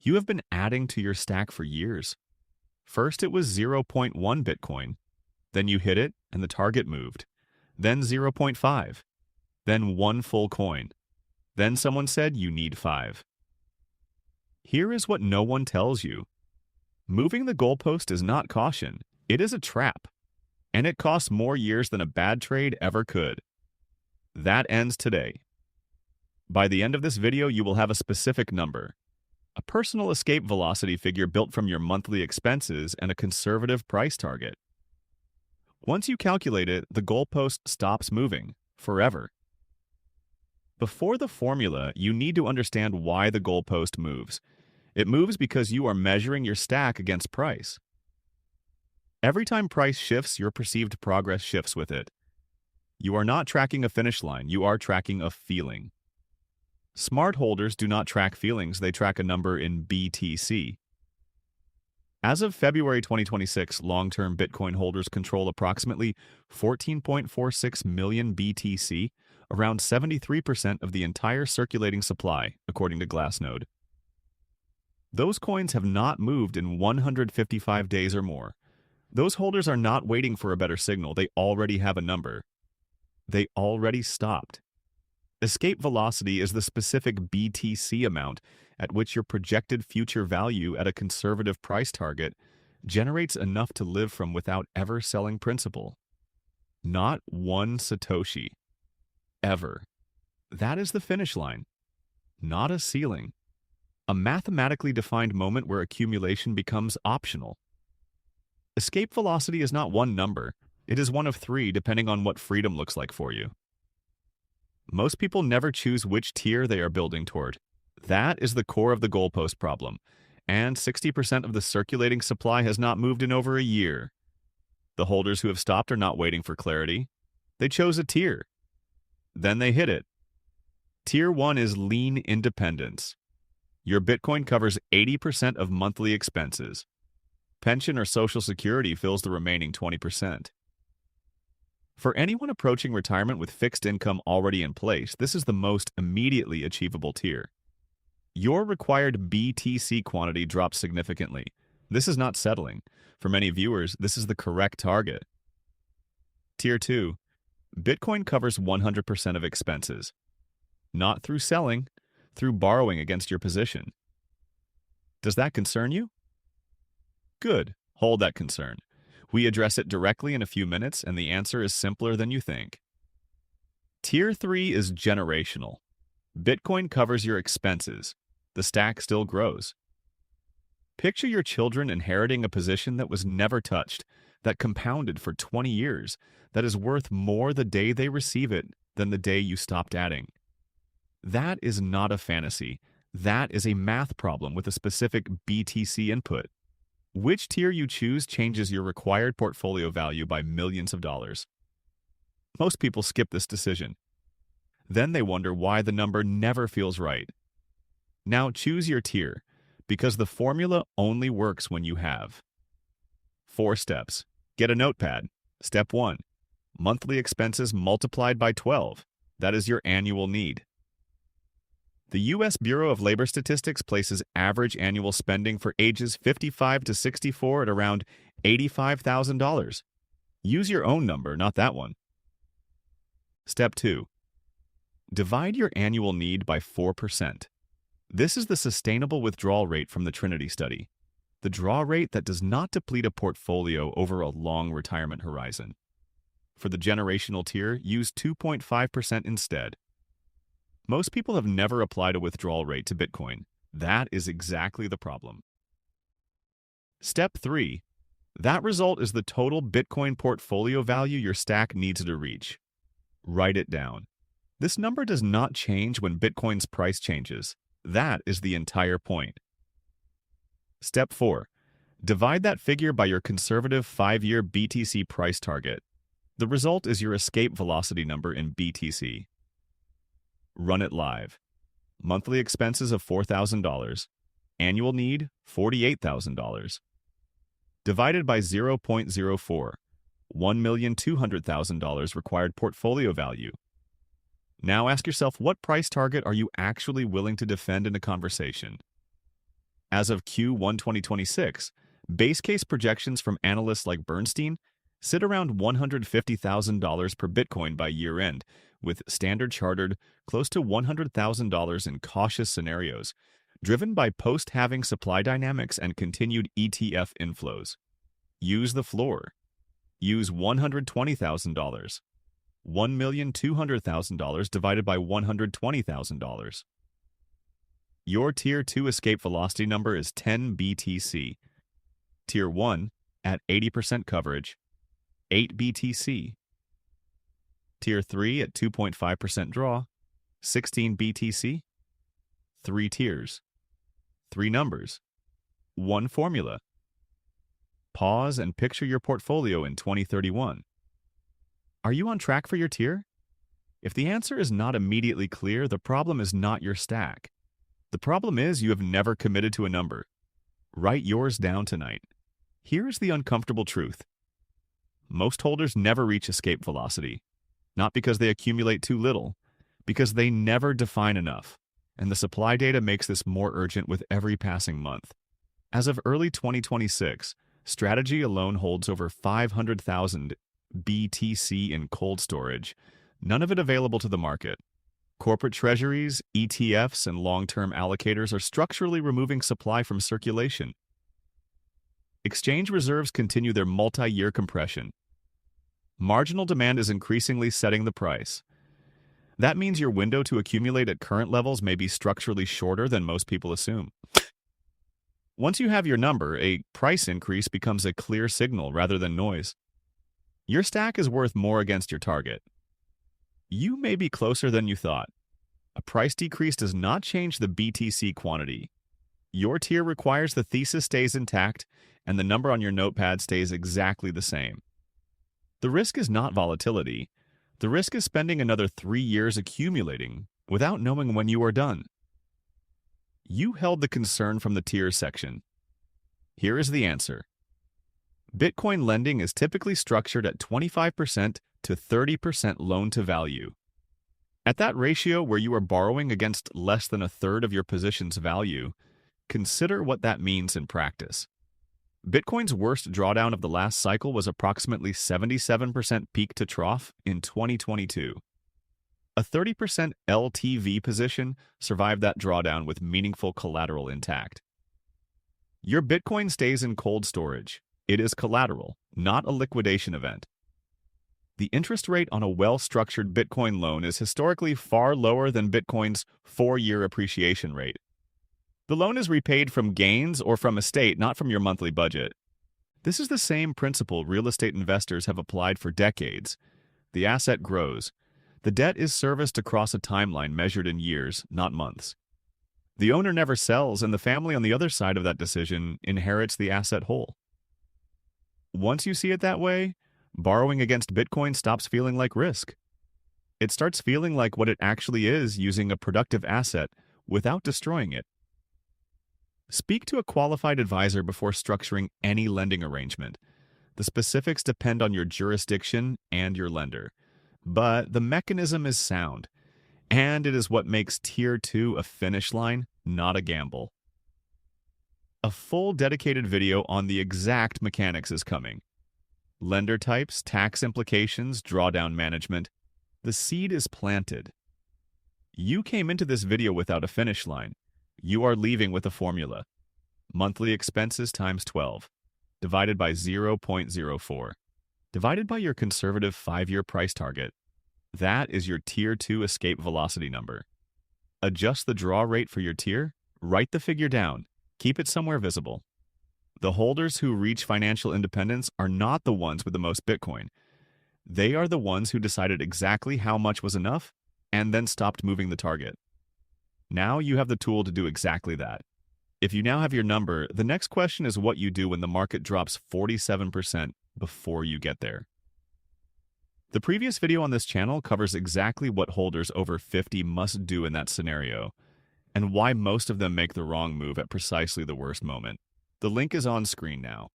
You have been adding to your stack for years. First, it was zero point 0.1 Bitcoin. Then you hit it and the target moved. Then 0.5. Then one full coin. Then someone said you need 5. Here is what no one tells you. Moving the goalpost is not caution. It is a trap. And it costs more years than a bad trade ever could. That ends today. By the end of this video, you will have a specific number. A personal escape velocity figure built from your monthly expenses and a conservative price target. Once you calculate it, the goalpost stops moving, forever. Before the formula, you need to understand why the goalpost moves. It moves because you are measuring your stack against price. Every time price shifts, your perceived progress shifts with it. You are not tracking a finish line, you are tracking a feeling. Smart holders do not track feelings, they track a number in BTC. As of February 2026, long-term Bitcoin holders control approximately 14.46 million BTC, around 73% of the entire circulating supply, according to Glassnode. Those coins have not moved in 155 days or more. Those holders are not waiting for a better signal, they already have a number. They already stopped. Escape velocity is the specific BTC amount at which your projected future value at a conservative price target generates enough to live from without ever selling principal. Not one Satoshi. Ever. That is the finish line. Not a ceiling. A mathematically defined moment where accumulation becomes optional. Escape velocity is not one number. It is one of 3 depending on what freedom looks like for you. Most people never choose which tier they are building toward. That is the core of the goalpost problem, and 60% of the circulating supply has not moved in over a year. The holders who have stopped are not waiting for clarity. They chose a tier. Then they hit it. Tier 1 is lean independence. Your Bitcoin covers 80% of monthly expenses. Pension or Social Security fills the remaining 20%. For anyone approaching retirement with fixed income already in place, this is the most immediately achievable tier. Your required BTC quantity drops significantly. This is not settling. For many viewers, this is the correct target. Tier 2. Bitcoin covers 100% of expenses. Not through selling, through borrowing against your position. Does that concern you? Good. Hold that concern. We address it directly in a few minutes, and the answer is simpler than you think. Tier 3 is generational. Bitcoin covers your expenses. The stack still grows. Picture your children inheriting a position that was never touched, that compounded for 20 years, that is worth more the day they receive it than the day you stopped adding. That is not a fantasy. That is a math problem with a specific BTC input. Which tier you choose changes your required portfolio value by millions of dollars. Most people skip this decision. Then they wonder why the number never feels right. Now choose your tier, because the formula only works when you have 4 steps. Get a notepad. Step 1. Monthly expenses multiplied by 12. That is your annual need. The U.S. Bureau of Labor Statistics places average annual spending for ages 55 to 64 at around $85,000. Use your own number, not that one. Step 2. Divide your annual need by 4%. This is the sustainable withdrawal rate from the Trinity study, the draw rate that does not deplete a portfolio over a long retirement horizon. For the generational tier, use 2.5% instead. Most people have never applied a withdrawal rate to Bitcoin. That is exactly the problem. Step 3. That result is the total Bitcoin portfolio value your stack needs to reach. Write it down. This number does not change when Bitcoin's price changes. That is the entire point. Step 4. Divide that figure by your conservative 5-year BTC price target. The result is your escape velocity number in BTC. Run it live. Monthly expenses of $4,000. Annual need, $48,000. Divided by 0.04. $1,200,000 required portfolio value. Now ask yourself, what price target are you actually willing to defend in a conversation? As of Q1 2026, base case projections from analysts like Bernstein sit around $150,000 per Bitcoin by year-end, with Standard Chartered close to $100,000 in cautious scenarios, driven by post-halving supply dynamics and continued ETF inflows. Use the floor. Use $120,000. $1,200,000 divided by $120,000. Your Tier 2 escape velocity number is 10 BTC. Tier 1, at 80% coverage, 8 BTC. Tier 3 at 2.5% draw, 16 BTC. 3 tiers. 3 numbers. 1 formula. Pause and picture your portfolio in 2031. Are you on track for your tier? If the answer is not immediately clear, the problem is not your stack. The problem is you have never committed to a number. Write yours down tonight. Here's the uncomfortable truth. Most holders never reach escape velocity, not because they accumulate too little, because they never define enough, and the supply data makes this more urgent with every passing month. As of early 2026, Strategy alone holds over 500,000 BTC in cold storage, none of it available to the market. Corporate treasuries, ETFs, and long-term allocators are structurally removing supply from circulation. Exchange reserves continue their multi-year compression. Marginal demand is increasingly setting the price. That means your window to accumulate at current levels may be structurally shorter than most people assume. Once you have your number, a price increase becomes a clear signal rather than noise. Your stack is worth more against your target. You may be closer than you thought. A price decrease does not change the BTC quantity. Your tier requires the thesis stays intact and the number on your notepad stays exactly the same. The risk is not volatility. The risk is spending another 3 years accumulating without knowing when you are done. You held the concern from the tiers section. Here is the answer. Bitcoin lending is typically structured at 25% to 30% loan-to-value. At that ratio where you are borrowing against less than a third of your position's value, consider what that means in practice. Bitcoin's worst drawdown of the last cycle was approximately 77% peak to trough in 2022. A 30% LTV position survived that drawdown with meaningful collateral intact. Your Bitcoin stays in cold storage. It is collateral, not a liquidation event. The interest rate on a well-structured Bitcoin loan is historically far lower than Bitcoin's 4-year appreciation rate. The loan is repaid from gains or from estate, not from your monthly budget. This is the same principle real estate investors have applied for decades. The asset grows. The debt is serviced across a timeline measured in years, not months. The owner never sells, and the family on the other side of that decision inherits the asset whole. Once you see it that way, borrowing against Bitcoin stops feeling like risk. It starts feeling like what it actually is, using a productive asset without destroying it. Speak to a qualified advisor before structuring any lending arrangement. The specifics depend on your jurisdiction and your lender. But the mechanism is sound, and it is what makes Tier 2 a finish line, not a gamble. A full dedicated video on the exact mechanics is coming. Lender types, tax implications, drawdown management. The seed is planted. You came into this video without a finish line. You are leaving with a formula. Monthly expenses times 12, divided by 0.04. Divided by your conservative 5-year price target. That is your Tier 2 escape velocity number. Adjust the draw rate for your tier, write the figure down, keep it somewhere visible. The holders who reach financial independence are not the ones with the most Bitcoin. They are the ones who decided exactly how much was enough and then stopped moving the target. Now you have the tool to do exactly that. If you now have your number, the next question is what you do when the market drops 47% before you get there. The previous video on this channel covers exactly what holders over 50 must do in that scenario, and why most of them make the wrong move at precisely the worst moment. The link is on screen now.